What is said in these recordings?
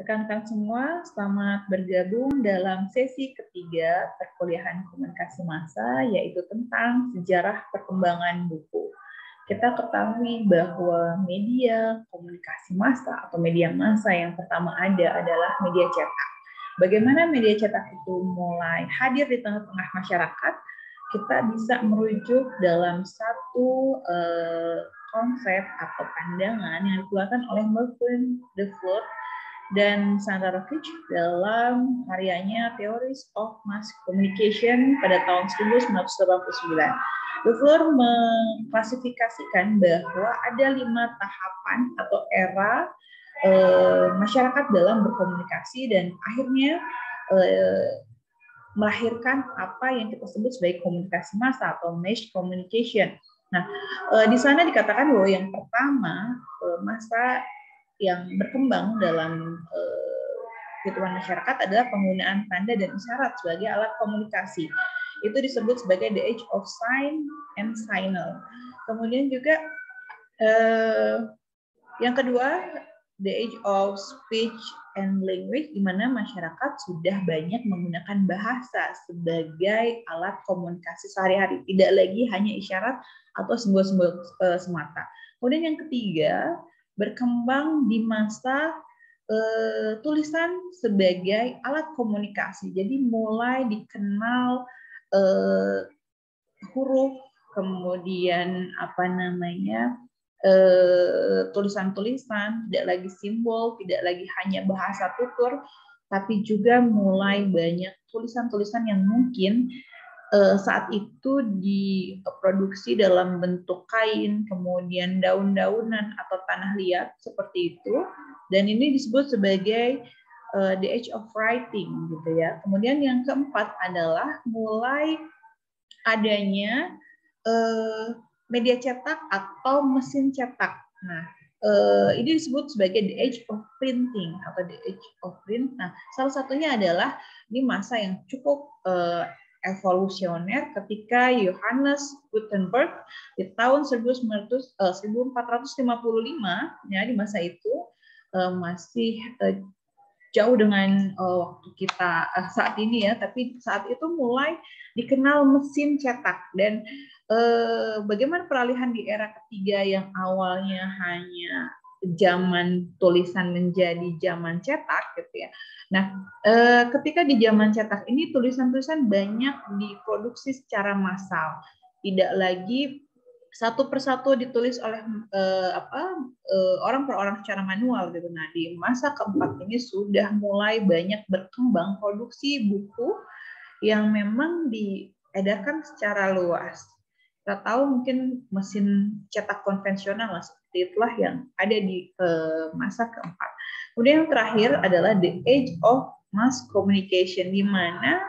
Rekan-rekan semua, selamat bergabung dalam sesi ketiga perkuliahan komunikasi massa, yaitu tentang sejarah perkembangan buku. Kita ketahui bahwa media komunikasi massa atau media massa yang pertama ada adalah media cetak. Bagaimana media cetak itu mulai hadir di tengah-tengah masyarakat, kita bisa merujuk dalam satu konsep atau pandangan yang dikeluarkan oleh Melvin Defoe dan Sandarovich dalam karyanya Theories of Mass Communication pada tahun 1989. Dufour mengklasifikasikan bahwa ada 5 tahapan atau era masyarakat dalam berkomunikasi dan akhirnya melahirkan apa yang kita sebut sebagai komunikasi massa atau mass communication. Nah, di sana dikatakan bahwa yang pertama masa yang berkembang dalam kehidupan masyarakat adalah penggunaan tanda dan isyarat sebagai alat komunikasi. Itu disebut sebagai the age of sign and signal. Kemudian juga yang kedua, the age of speech and language, di mana masyarakat sudah banyak menggunakan bahasa sebagai alat komunikasi sehari-hari, tidak lagi hanya isyarat atau simbol-simbol semata. Kemudian yang ketiga, berkembang di masa tulisan sebagai alat komunikasi. Jadi mulai dikenal huruf, kemudian tulisan-tulisan, tidak lagi simbol, tidak lagi hanya bahasa tutur, tapi juga mulai banyak tulisan-tulisan yang mungkin saat itu diproduksi dalam bentuk kain, kemudian daun-daunan atau tanah liat seperti itu, dan ini disebut sebagai the age of writing, gitu ya. Kemudian yang keempat adalah mulai adanya media cetak atau mesin cetak. Nah, ini disebut sebagai the age of printing atau the age of print. Nah, salah satunya adalah ini masa yang cukup evolusioner ketika Johannes Gutenberg di tahun 1455 ya, di masa itu masih jauh dengan waktu kita saat ini ya, tapi saat itu mulai dikenal mesin cetak. Dan bagaimana peralihan di era ketiga yang awalnya hanya zaman tulisan menjadi zaman cetak gitu ya. Nah, ketika di zaman cetak ini tulisan-tulisan banyak diproduksi secara massal, tidak lagi satu persatu ditulis oleh orang per orang secara manual gitu. Nah, di masa keempat ini sudah mulai banyak berkembang produksi buku yang memang diedarkan secara luas. Kita tahu mungkin mesin cetak konvensional seperti itulah yang ada di masa keempat. Kemudian yang terakhir adalah the age of mass communication, di mana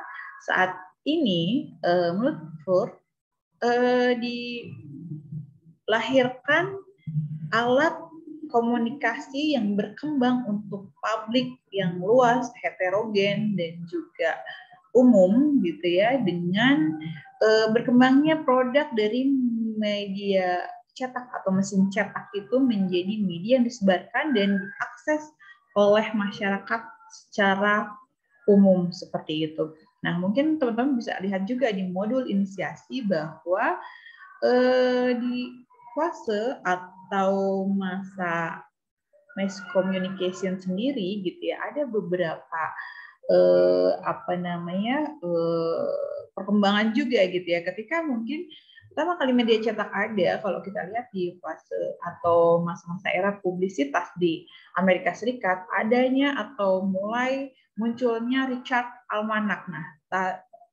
saat ini menurut Ford dilahirkan alat komunikasi yang berkembang untuk publik yang luas, heterogen, dan juga umum gitu ya, dengan berkembangnya produk dari media cetak atau mesin cetak itu menjadi media yang disebarkan dan diakses oleh masyarakat secara umum seperti itu. Nah, mungkin teman-teman bisa lihat juga di modul inisiasi bahwa di fase atau masa mass communication sendiri gitu ya, ada beberapa perkembangan juga gitu ya, ketika mungkin pertama kali media cetak ada, kalau kita lihat di fase atau masa-masa era publisitas di Amerika Serikat, adanya atau mulai munculnya Richard Almanac. Nah,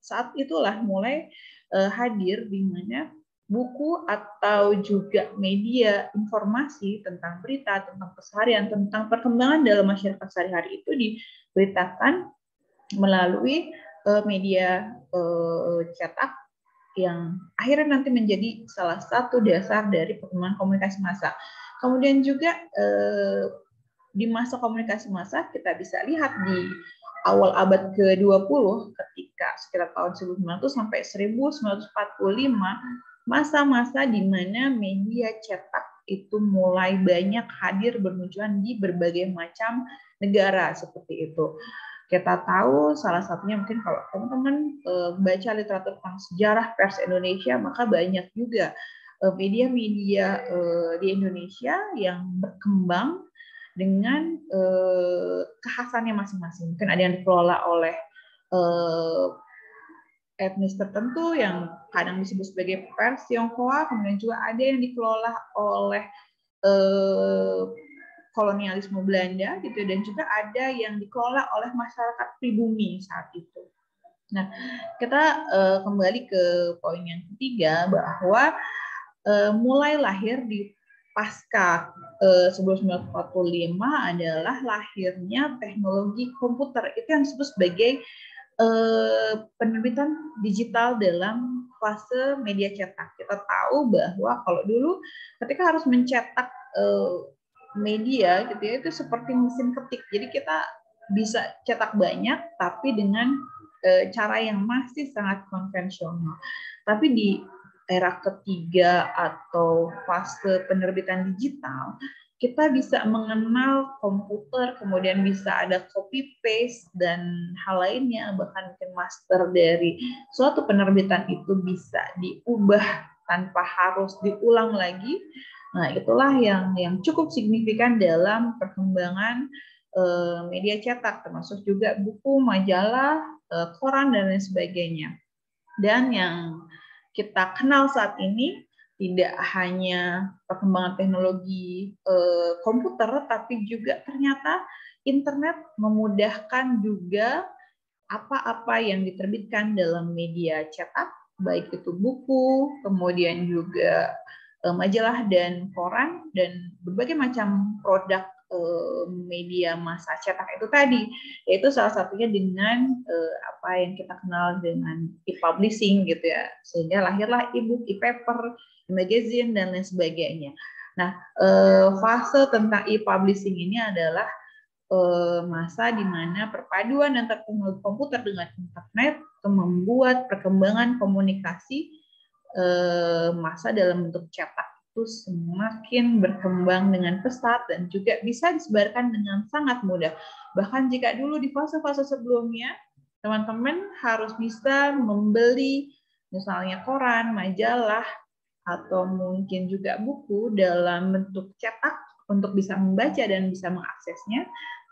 saat itulah mulai hadir di mana buku atau juga media informasi tentang berita, tentang keseharian, tentang perkembangan dalam masyarakat sehari-hari itu diberitakan melalui media cetak yang akhirnya nanti menjadi salah satu dasar dari perkembangan komunikasi massa. Kemudian juga di masa komunikasi massa kita bisa lihat di awal abad ke-20 ketika sekitar tahun 1900 sampai 1945, masa-masa di mana media cetak itu mulai banyak hadir bermunculan di berbagai macam negara seperti itu. Kita tahu salah satunya mungkin kalau teman-teman baca literatur tentang sejarah pers Indonesia, maka banyak juga media-media di Indonesia yang berkembang dengan kekhasannya masing-masing. Mungkin ada yang dikelola oleh etnis tertentu yang kadang disebut sebagai pers Tionghoa, kemudian juga ada yang dikelola oleh kolonialisme Belanda gitu, dan juga ada yang dikelola oleh masyarakat pribumi saat itu. Nah, kita kembali ke poin yang ketiga bahwa mulai lahir di pasca 1945 adalah lahirnya teknologi komputer. Itu yang disebut sebagai penerbitan digital dalam fase media cetak. Kita tahu bahwa kalau dulu ketika harus mencetak media gitu ya, itu seperti mesin ketik. Jadi kita bisa cetak banyak tapi dengan cara yang masih sangat konvensional. Tapi di era ketiga atau fase penerbitan digital, kita bisa mengenal komputer, kemudian bisa ada copy paste dan hal lainnya, bahkan mungkin master dari suatu penerbitan itu bisa diubah tanpa harus diulang lagi. Nah, itulah yang cukup signifikan dalam perkembangan media cetak, termasuk juga buku, majalah, koran, dan lain sebagainya. Dan yang kita kenal saat ini tidak hanya perkembangan teknologi komputer, tapi juga ternyata internet memudahkan juga apa-apa yang diterbitkan dalam media cetak, baik itu buku, kemudian juga majalah dan koran, dan berbagai macam produk media massa cetak itu tadi, yaitu salah satunya dengan apa yang kita kenal dengan e-publishing gitu ya, sehingga lahirlah e-book, e-paper, e-magazine, dan lain sebagainya. Nah, fase tentang e-publishing ini adalah masa di mana perpaduan antara teknologi komputer dengan internet membuat perkembangan komunikasi massa dalam bentuk cetak itu semakin berkembang dengan pesat dan juga bisa disebarkan dengan sangat mudah. Bahkan jika dulu di fase-fase sebelumnya, teman-teman harus bisa membeli misalnya koran, majalah, atau mungkin juga buku dalam bentuk cetak untuk bisa membaca dan bisa mengaksesnya.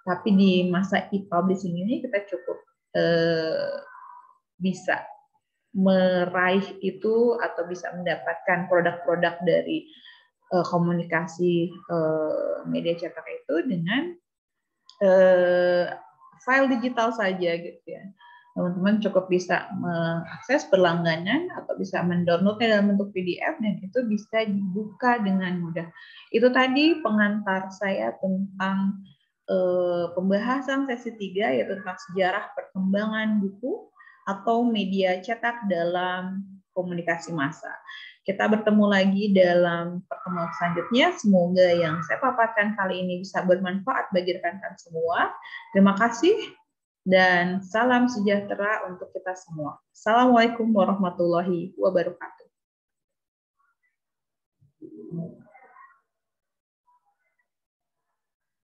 Tapi di masa e-publishing ini kita cukup bisa meraih itu atau bisa mendapatkan produk-produk dari komunikasi media cetak itu dengan file digital saja gitu ya. Teman-teman cukup bisa mengakses berlangganan atau bisa mendownloadnya dalam bentuk PDF dan itu bisa dibuka dengan mudah. Itu tadi pengantar saya tentang pembahasan sesi 3, yaitu tentang sejarah perkembangan buku atau media cetak dalam komunikasi massa. Kita bertemu lagi dalam pertemuan selanjutnya. Semoga yang saya paparkan kali ini bisa bermanfaat bagi rekan-rekan semua. Terima kasih dan salam sejahtera untuk kita semua. Assalamualaikum warahmatullahi wabarakatuh.